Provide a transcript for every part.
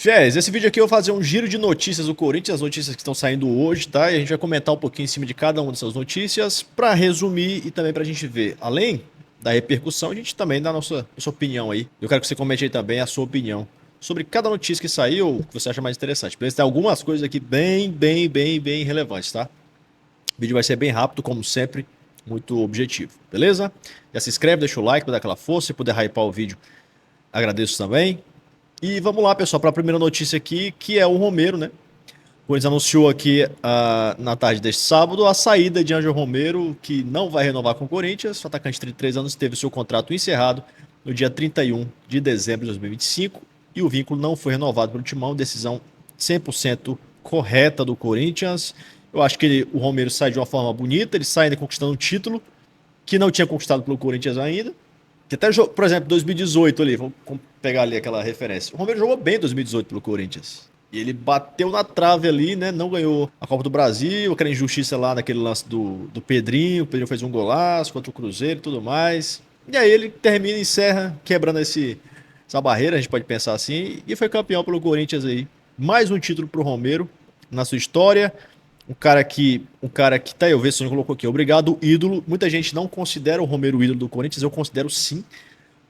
Fiéis, esse vídeo aqui eu vou fazer um giro de notícias do Corinthians, as notícias que estão saindo hoje, tá? E a gente vai comentar um pouquinho em cima de cada uma dessas notícias para resumir e também para a gente ver, além da repercussão, a gente também dá a nossa opinião aí. Eu quero que você comente aí também a sua opinião sobre cada notícia que saiu, o que você acha mais interessante. Beleza? Tem algumas coisas aqui bem relevantes, tá? O vídeo vai ser bem rápido, como sempre, muito objetivo, beleza? Já se inscreve, deixa o like para dar aquela força, se puder hypar o vídeo, agradeço também. E vamos lá, pessoal, para a primeira notícia aqui, que é o Romero, né? O Corinthians anunciou aqui na tarde deste sábado a saída de Ângelo Romero, que não vai renovar com o Corinthians. O atacante de 33 anos teve seu contrato encerrado no dia 31 de dezembro de 2025 e o vínculo não foi renovado pelo Timão, decisão 100% correta do Corinthians. Eu acho que o Romero sai de uma forma bonita, ele sai ainda conquistando um título que não tinha conquistado pelo Corinthians ainda. Que até, por exemplo, 2018 ali, vamos pegar ali aquela referência. O Romero jogou bem em 2018 pelo Corinthians. E ele bateu na trave ali, né? Não ganhou a Copa do Brasil, aquela injustiça lá naquele lance do Pedrinho. O Pedrinho fez um golaço contra o Cruzeiro e tudo mais. E aí ele termina e encerra, quebrando essa barreira, a gente pode pensar assim. E foi campeão pelo Corinthians aí. Mais um título pro Romero na sua história. Um cara que tá aí, eu vejo se você colocou aqui, obrigado, ídolo. Muita gente não considera o Romero o ídolo do Corinthians, eu considero sim,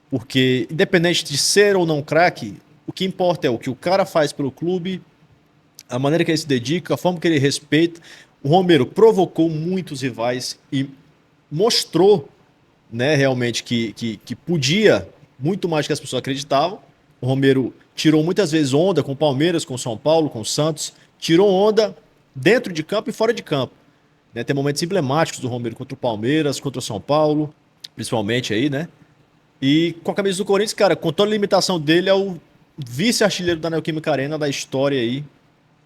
porque independente de ser ou não craque, o que importa é o que o cara faz pelo clube, a maneira que ele se dedica, a forma que ele respeita. O Romero provocou muitos rivais e mostrou, né, realmente que podia muito mais do que as pessoas acreditavam. O Romero tirou muitas vezes onda com o Palmeiras, com o São Paulo, com o Santos, tirou onda dentro de campo e fora de campo. Né? Tem momentos emblemáticos do Romero contra o Palmeiras, contra o São Paulo, principalmente aí, né? E com a camisa do Corinthians, cara, com toda a limitação dele, é o vice-artilheiro da Neoquímica Arena da história aí.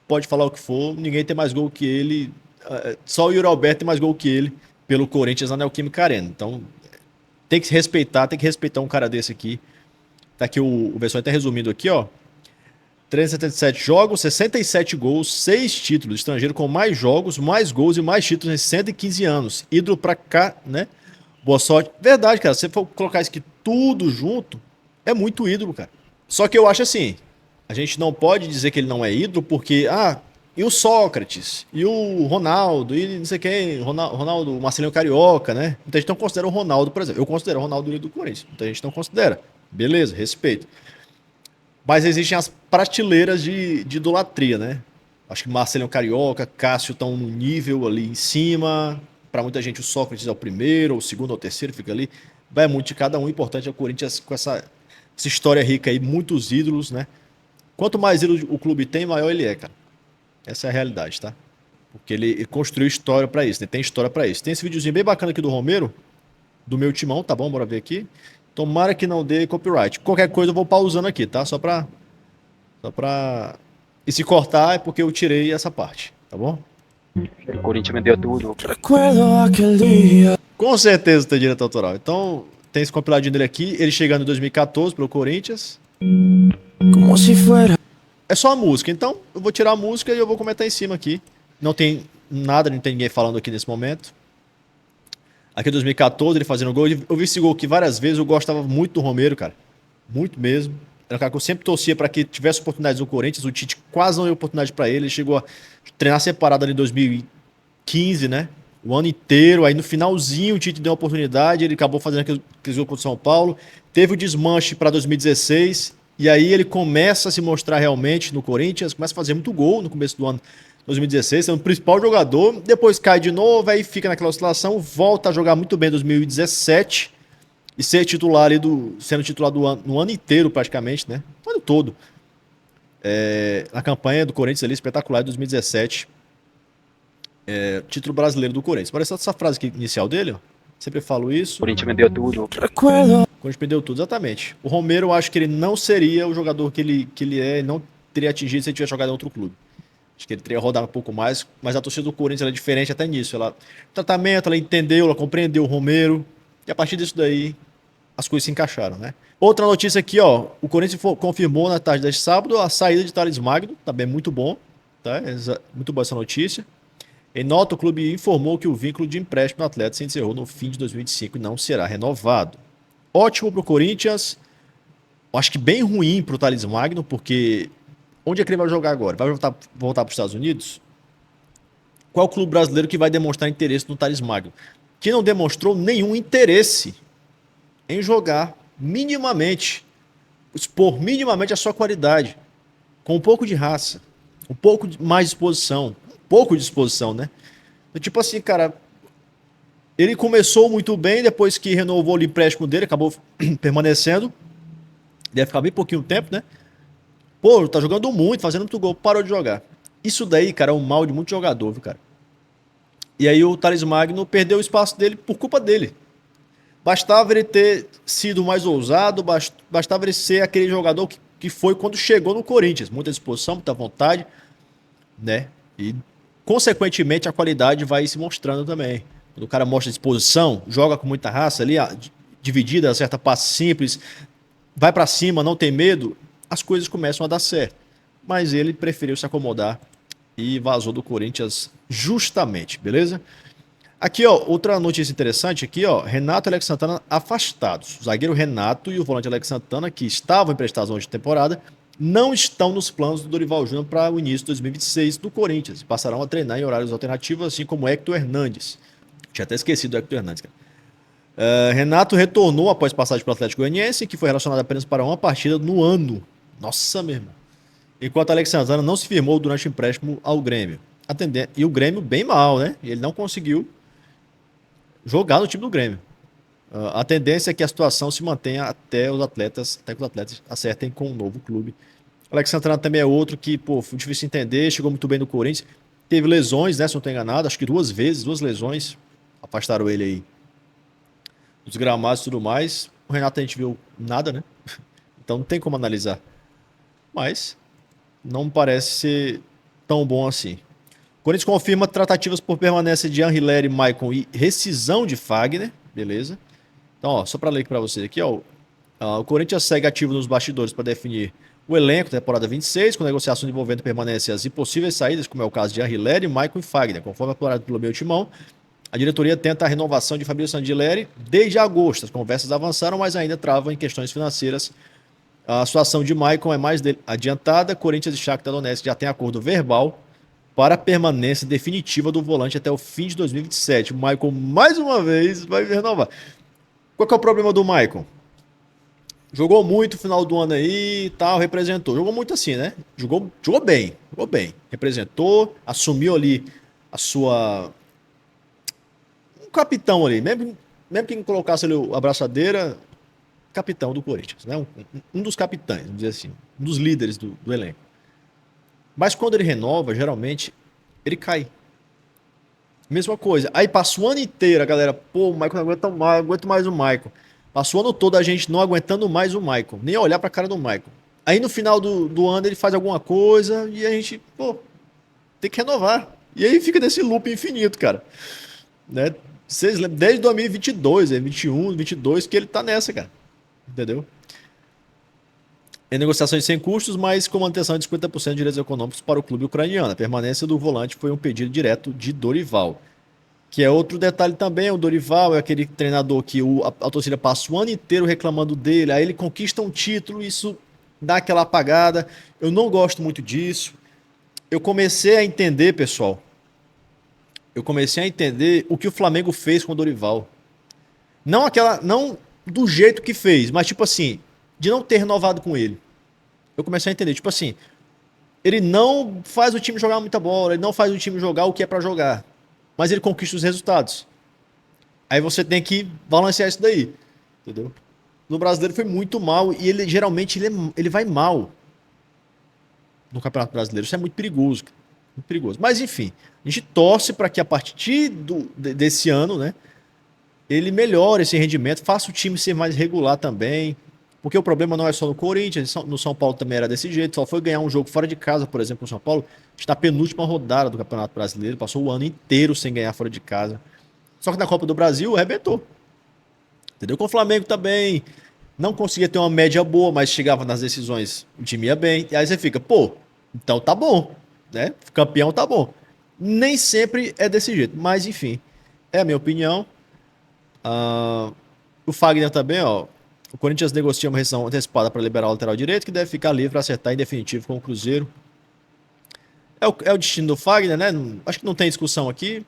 Pode falar o que for, ninguém tem mais gol que ele. Só o Yuri Alberto tem mais gol que ele pelo Corinthians na Neoquímica Arena. Então, tem que respeitar um cara desse aqui. Tá aqui o versão até resumindo aqui, ó. 377 jogos, 67 gols, 6 títulos. Estrangeiro com mais jogos, mais gols e mais títulos em 115 anos. Ídolo pra cá, né? Boa sorte. Verdade, cara. Se você for colocar isso aqui tudo junto, é muito ídolo, cara. Só que eu acho assim, a gente não pode dizer que ele não é ídolo porque, e o Sócrates, e o Ronaldo, e não sei quem, Ronaldo, Marcelinho Carioca, né? Muita gente não considera o Ronaldo, por exemplo. Eu considero o Ronaldo ídolo do Corinthians. Muita gente não considera. Beleza, respeito. Mas existem as prateleiras de idolatria, né? Acho que Marcelinho Carioca, Cássio estão no nível ali em cima. Para muita gente o Sócrates é o primeiro, ou o segundo, ou o terceiro, fica ali. Vai muito de cada um. O importante é o Corinthians com essa história rica aí, muitos ídolos, né? Quanto mais ídolos o clube tem, maior ele é, cara. Essa é a realidade, tá? Porque ele construiu história para isso, né? Tem história para isso. Tem esse videozinho bem bacana aqui do Romero, do meu timão, tá bom? Bora ver aqui. Tomara que não dê copyright. Qualquer coisa eu vou pausando aqui, tá? Só pra... E se cortar é porque eu tirei essa parte, tá bom? O Corinthians me deu tudo. Com certeza tem direito autoral. Então, tem esse compiladinho dele aqui. Ele chegando em 2014 pelo Corinthians. Como se fuera. É só a música. Então, eu vou tirar a música e eu vou comentar em cima aqui. Não tem nada, não tem ninguém falando aqui nesse momento. Aqui em 2014, ele fazendo gol. Eu vi esse gol aqui várias vezes. Eu gostava muito do Romero, cara. Muito mesmo. Era um cara que eu sempre torcia para que tivesse oportunidades no Corinthians. O Tite quase não deu oportunidade para ele. Ele chegou a treinar separado ali em 2015, né? O ano inteiro. Aí no finalzinho o Tite deu uma oportunidade. Ele acabou fazendo aquele jogo contra o São Paulo. Teve o desmanche para 2016. E aí ele começa a se mostrar realmente no Corinthians. Começa a fazer muito gol no começo do ano 2016, sendo o principal jogador, depois cai de novo, aí fica naquela oscilação, volta a jogar muito bem em 2017 e ser titular ali sendo titular no ano inteiro praticamente, né? O ano todo. Na campanha do Corinthians ali, espetacular, em 2017. Título brasileiro do Corinthians. Parece essa frase aqui, inicial dele, ó. Sempre falo isso. O Corinthians me deu tudo. Recuerdo. Corinthians perdeu tudo, exatamente. O Romero, eu acho que ele não seria o jogador que ele é e não teria atingido se ele tivesse jogado em outro clube. Acho que ele teria rodado um pouco mais, mas a torcida do Corinthians é diferente até nisso. Tratamento, ela entendeu, ela compreendeu o Romero, e a partir disso daí, as coisas se encaixaram, né? Outra notícia aqui, ó, o Corinthians confirmou na tarde deste sábado a saída de Thales Magno, também muito bom, tá? Muito boa essa notícia. Em nota, o clube informou que o vínculo de empréstimo do atleta se encerrou no fim de 2025 e não será renovado. Ótimo pro Corinthians, acho que bem ruim pro Thales Magno, porque Onde é que ele vai jogar agora? Vai voltar para os Estados Unidos? Qual clube brasileiro que vai demonstrar interesse no Thales Magno? Que não demonstrou nenhum interesse em jogar minimamente, expor minimamente a sua qualidade, com um pouco de raça, um pouco mais de disposição, um pouco de disposição, né? Tipo assim, cara, ele começou muito bem, depois que renovou o empréstimo dele, acabou permanecendo, deve ficar bem pouquinho tempo, né? Pô, tá jogando muito, fazendo muito gol, parou de jogar. Isso daí, cara, é um mal de muito jogador, viu, cara? E aí o Thales Magno perdeu o espaço dele por culpa dele. Bastava ele ter sido mais ousado, bastava ele ser aquele jogador que foi quando chegou no Corinthians. Muita disposição, muita vontade, né? E, consequentemente, a qualidade vai se mostrando também. Quando o cara mostra disposição, joga com muita raça ali, dividida, acerta passe simples, vai pra cima, não tem medo, as coisas começam a dar certo. Mas ele preferiu se acomodar e vazou do Corinthians justamente, beleza? Aqui, ó, outra notícia interessante aqui, ó, Renato e Alex Santana afastados. O zagueiro Renato e o volante Alex Santana, que estavam emprestados hoje de temporada, não estão nos planos do Dorival Júnior para o início de 2026 do Corinthians e passarão a treinar em horários alternativos, assim como Hector Hernandes. Tinha até esquecido do Hector Hernandes, cara. Renato retornou após passagem para o Atlético Goianiense, que foi relacionado apenas para uma partida no ano. Nossa, meu irmão. Enquanto Alex Santana não se firmou durante o empréstimo ao Grêmio. E o Grêmio bem mal, né? Ele não conseguiu jogar no time do Grêmio. A tendência é que a situação se mantenha até que os atletas acertem com um novo clube. Alex Santana também é outro que, pô, foi difícil entender, chegou muito bem no Corinthians. Teve lesões, né? Se não estou enganado, acho que 2 vezes, 2 lesões. Afastaram ele aí dos gramados e tudo mais. O Renato a gente viu nada, né? Então não tem como analisar. Mas não parece ser tão bom assim. O Corinthians confirma tratativas por permanência de Henry Lery, Maicon e rescisão de Fagner. Beleza. Então, ó, só para ler aqui para você aqui, ó. O Corinthians segue ativo nos bastidores para definir o elenco da temporada 26, com negociações envolvendo permanências e possíveis saídas, como é o caso de Henry Lery, Maicon e Fagner. Conforme apurado pelo meio timão, a diretoria tenta a renovação de Fabrício Sandileri desde agosto. As conversas avançaram, mas ainda travam em questões financeiras. A situação de Maicon é mais adiantada. Corinthians e Shakhtar Donetsk já têm acordo verbal para a permanência definitiva do volante até o fim de 2027. O Maicon, mais uma vez, vai renovar. Qual que é o problema do Maicon? Jogou muito no final do ano aí e tal, representou. Jogou muito assim, né? Jogou bem, representou, assumiu ali a sua... Um capitão ali, mesmo quem colocasse ali a braçadeira, capitão do Corinthians, né? Um dos capitães, vamos dizer assim, um dos líderes do elenco. Mas quando ele renova, geralmente, ele cai. Mesma coisa. Aí passa o ano inteiro, a galera, pô, o Maicon não aguenta mais, aguento mais o Maicon. Passa o ano todo a gente não aguentando mais o Maicon, nem olhar pra cara do Maicon. Aí no final do ano ele faz alguma coisa e a gente, pô, tem que renovar. E aí fica nesse loop infinito, cara. Né? Vocês lembram, desde 2022, 21, 22, que ele tá nessa, cara. Entendeu? Em negociações sem custos, mas com manutenção de 50% de direitos econômicos para o clube ucraniano. A permanência do volante foi um pedido direto de Dorival. Que é outro detalhe também, o Dorival é aquele treinador que a torcida passa o ano inteiro reclamando dele, aí ele conquista um título, isso dá aquela apagada. Eu não gosto muito disso. Eu comecei a entender, pessoal, o que o Flamengo fez com o Dorival. Não do jeito que fez, mas tipo assim, de não ter renovado com ele. Eu comecei a entender, tipo assim, ele não faz o time jogar muita bola, ele não faz o time jogar o que é pra jogar, mas ele conquista os resultados. Aí você tem que balancear isso daí, entendeu? No brasileiro foi muito mal e ele geralmente ele vai mal no Campeonato Brasileiro. Isso é muito perigoso, muito perigoso. Mas enfim, a gente torce para que a partir desse ano, né, ele melhore esse rendimento, faça o time ser mais regular também. Porque o problema não é só no Corinthians, no São Paulo também era desse jeito. Só foi ganhar um jogo fora de casa, por exemplo, no São Paulo. Está na penúltima rodada do Campeonato Brasileiro. Passou o ano inteiro sem ganhar fora de casa. Só que na Copa do Brasil arrebentou. Entendeu? Com o Flamengo também não conseguia ter uma média boa, mas chegava nas decisões, o time ia bem. E aí você fica, pô, então tá bom, né? Campeão tá bom. Nem sempre é desse jeito, mas enfim, é a minha opinião. O Fagner também, ó. O Corinthians negocia uma rescisão antecipada para liberar o lateral direito, que deve ficar livre para acertar em definitivo com o Cruzeiro. É o destino do Fagner, né? Acho que não tem discussão aqui.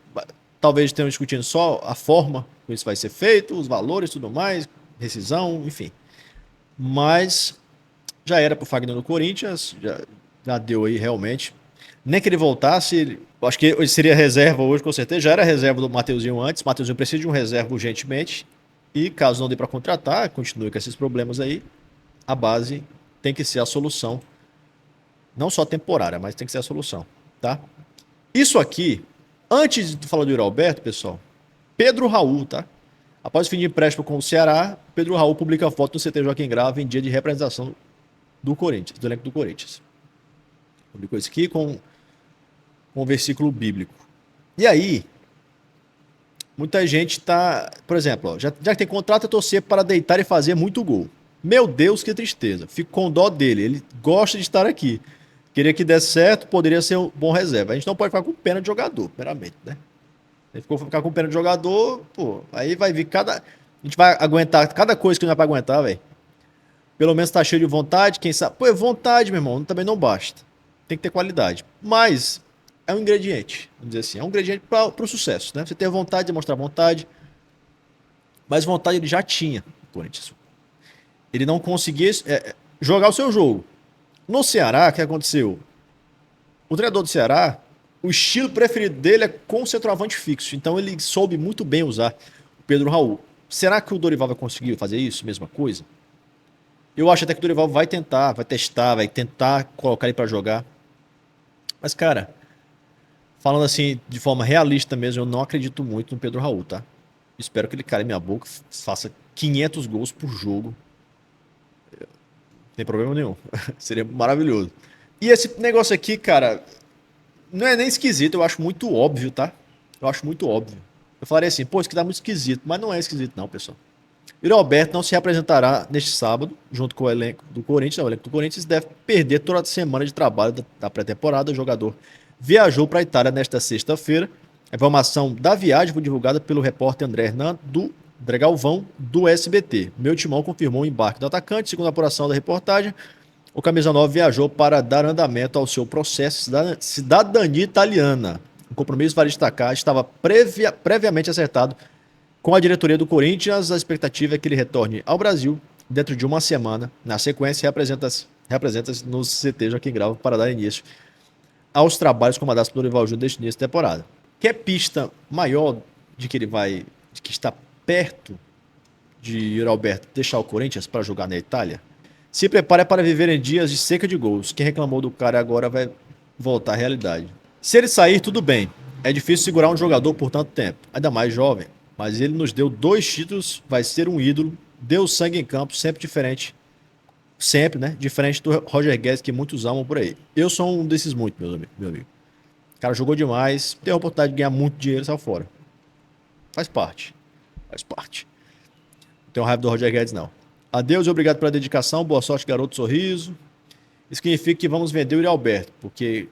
Talvez tenham discutindo só a forma como isso vai ser feito, os valores e tudo mais, rescisão, enfim. Mas já era pro Fagner no Corinthians, já deu aí realmente. Nem que ele voltasse, acho que ele seria reserva hoje, com certeza. Já era reserva do Mateuzinho antes. Mateuzinho precisa de um reserva urgentemente. E caso não dê para contratar, continue com esses problemas aí, a base tem que ser a solução. Não só temporária, mas tem que ser a solução, tá? Isso aqui, antes de falar do Yuri Alberto, pessoal, Pedro Raul, tá? Após o fim de empréstimo com o Ceará, Pedro Raul publica foto no CT Joaquim Grava em dia de representação do Corinthians, do elenco do Corinthians. Publicou isso aqui com um versículo bíblico. E aí, muita gente tá, por exemplo, ó, já que tem contrato, é torcer para deitar e fazer muito gol. Meu Deus, que tristeza. Fico com dó dele. Ele gosta de estar aqui. Queria que desse certo, poderia ser um bom reserva. A gente não pode ficar com pena de jogador, primeiramente, né? Se ficar com pena de jogador, pô, aí vai vir a gente vai aguentar cada coisa que não é pra aguentar, velho. Pelo menos tá cheio de vontade, quem sabe. Pô, é vontade, meu irmão, também não basta. Tem que ter qualidade. Mas é um ingrediente, vamos dizer assim. É um ingrediente pro sucesso, né? Você ter vontade, demonstrar vontade. Mas vontade ele já tinha, Corinthians. Ele não conseguia jogar o seu jogo. No Ceará, o que aconteceu? O treinador do Ceará, o estilo preferido dele é com o centroavante fixo. Então ele soube muito bem usar o Pedro Raul. Será que o Dorival vai conseguir fazer isso? Mesma coisa? Eu acho até que o Dorival vai tentar, vai testar, vai tentar colocar ele para jogar. Mas, cara, falando assim de forma realista mesmo, eu não acredito muito no Pedro Raul, tá? Espero que ele cale minha boca, faça 500 gols por jogo. Não tem problema nenhum. Seria maravilhoso. E esse negócio aqui, cara, não é nem esquisito, eu acho muito óbvio, tá? Eu acho muito óbvio. Eu falaria assim, pô, isso aqui tá muito esquisito, mas não é esquisito não, pessoal. Yuri Alberto não se representará neste sábado, junto com o elenco do Corinthians. O elenco do Corinthians deve perder toda a semana de trabalho da pré-temporada. O jogador viajou para a Itália nesta sexta-feira. A informação da viagem foi divulgada pelo repórter André Hernan, do André Galvão, do SBT. Meu Timão confirmou o embarque do atacante. Segundo a apuração da reportagem, o camisa 9 viajou para dar andamento ao seu processo de cidadania italiana. O compromisso, vale destacar, estava previamente acertado com a diretoria do Corinthians. A expectativa é que ele retorne ao Brasil dentro de uma semana. Na sequência, representa-se no CT Joaquim Grava para dar início aos trabalhos comandados pelo Dorival Júnior deste início de temporada. Quer pista maior de que ele vai, de que está perto de Yuri Alberto deixar o Corinthians para jogar na Itália? Se prepare para viver em dias de seca de gols. Quem reclamou do cara agora vai voltar à realidade. Se ele sair, tudo bem. É difícil segurar um jogador por tanto tempo, ainda mais jovem. Mas ele nos deu 2 títulos, vai ser um ídolo, deu sangue em campo, sempre diferente. Sempre, né? Diferente do Roger Guedes, que muitos amam por aí. Eu sou um desses muitos, meu amigo. O cara jogou demais, teve a oportunidade de ganhar muito dinheiro e saiu fora. Faz parte. Faz parte. Não tenho raiva do Roger Guedes, não. Adeus e obrigado pela dedicação. Boa sorte, garoto sorriso. Isso significa que vamos vender o Yuri Alberto, porque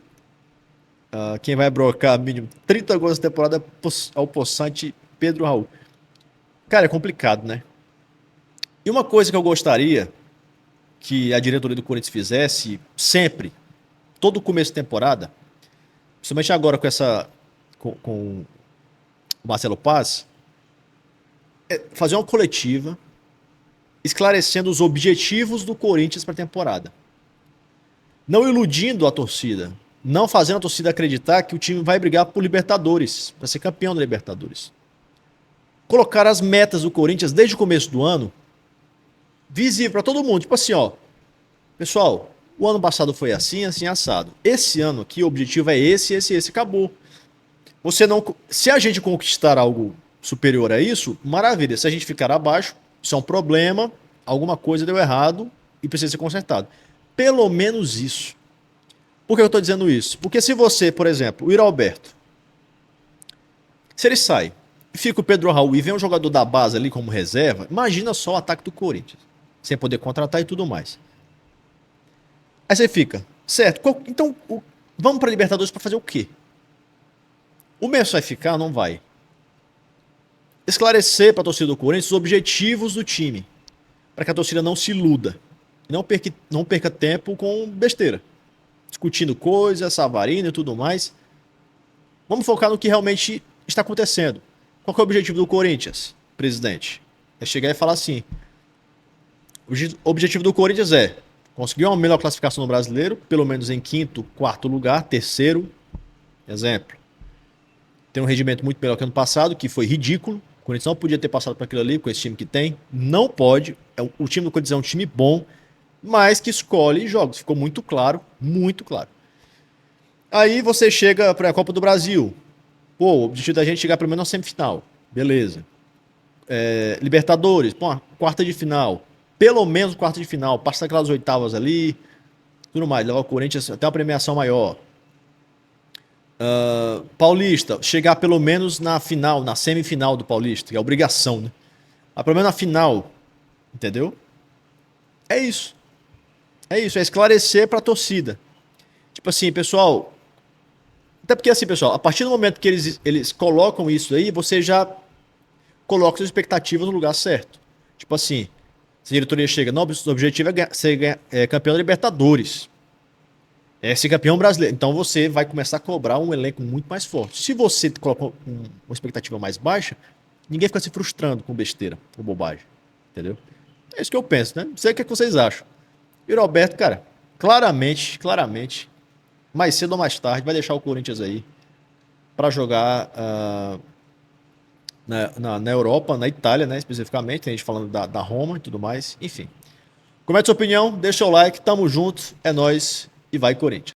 quem vai brocar mínimo 30 gols na temporada é o possante Pedro Raul. Cara, é complicado, né? E uma coisa que eu gostaria que a diretoria do Corinthians fizesse sempre, todo começo de temporada, principalmente agora com o Marcelo Paz, é fazer uma coletiva esclarecendo os objetivos do Corinthians para a temporada. Não iludindo a torcida, não fazendo a torcida acreditar que o time vai brigar por Libertadores, para ser campeão da Libertadores. Colocar as metas do Corinthians desde o começo do ano visível para todo mundo. Tipo assim, ó. Pessoal, o ano passado foi assim, assim, assado. Esse ano aqui o objetivo é esse, acabou. Se a gente conquistar algo superior a isso, maravilha. Se a gente ficar abaixo, isso é um problema, alguma coisa deu errado e precisa ser consertado. Pelo menos isso. Por que eu estou dizendo isso? Porque se você, por exemplo, o Yuri Alberto, se ele sai e fica o Pedro Raul e vem um jogador da base ali como reserva, imagina só o ataque do Corinthians, sem poder contratar e tudo mais. Aí você fica, certo, então vamos para a Libertadores para fazer o quê? O Messi vai ficar? Não vai. Esclarecer para a torcida do Corinthians os objetivos do time. para que a torcida não se iluda. E não perca tempo com besteira. Discutindo coisas, Savarino e tudo mais. Vamos focar no que realmente está acontecendo. Qual que é o objetivo do Corinthians, presidente? É chegar e falar assim: o objetivo do Corinthians é conseguir uma melhor classificação no Brasileiro, pelo menos em quinto, quarto lugar, terceiro. Exemplo. Tem um rendimento muito melhor que ano passado, que foi ridículo. O Corinthians não podia ter passado para aquilo ali com esse time que tem. Não pode. O time do Corinthians é um time bom, mas que escolhe jogos. Ficou muito claro, muito claro. Aí você chega para a Copa do Brasil. Pô, o objetivo da gente é chegar pelo menos na semifinal. Beleza. Libertadores, pô, quarta de final. Pelo menos quarta de final. Passa aquelas oitavas ali. Tudo mais. Levar o Corinthians até uma premiação maior. Paulista, chegar pelo menos na final, na semifinal do Paulista, que é obrigação, né? Mas pelo menos na final. Entendeu? É isso. É isso, é esclarecer pra torcida. Tipo assim, pessoal. Até porque assim, pessoal, a partir do momento que eles colocam isso aí, você já coloca suas expectativas no lugar certo. Tipo assim, se a diretoria chega, não, o objetivo é ser campeão da Libertadores. É ser campeão brasileiro. Então você vai começar a cobrar um elenco muito mais forte. Se você coloca uma expectativa mais baixa, ninguém fica se frustrando com besteira, com bobagem. Entendeu? É isso que eu penso, né? Não sei o que vocês acham. E o Roberto, cara, claramente, mais cedo ou mais tarde, vai deixar o Corinthians aí para jogar na Europa, na Itália, né? Especificamente. Tem gente falando da Roma e tudo mais. Enfim. Comente sua opinião, deixa o like, tamo junto, é nóis e vai Corinthians.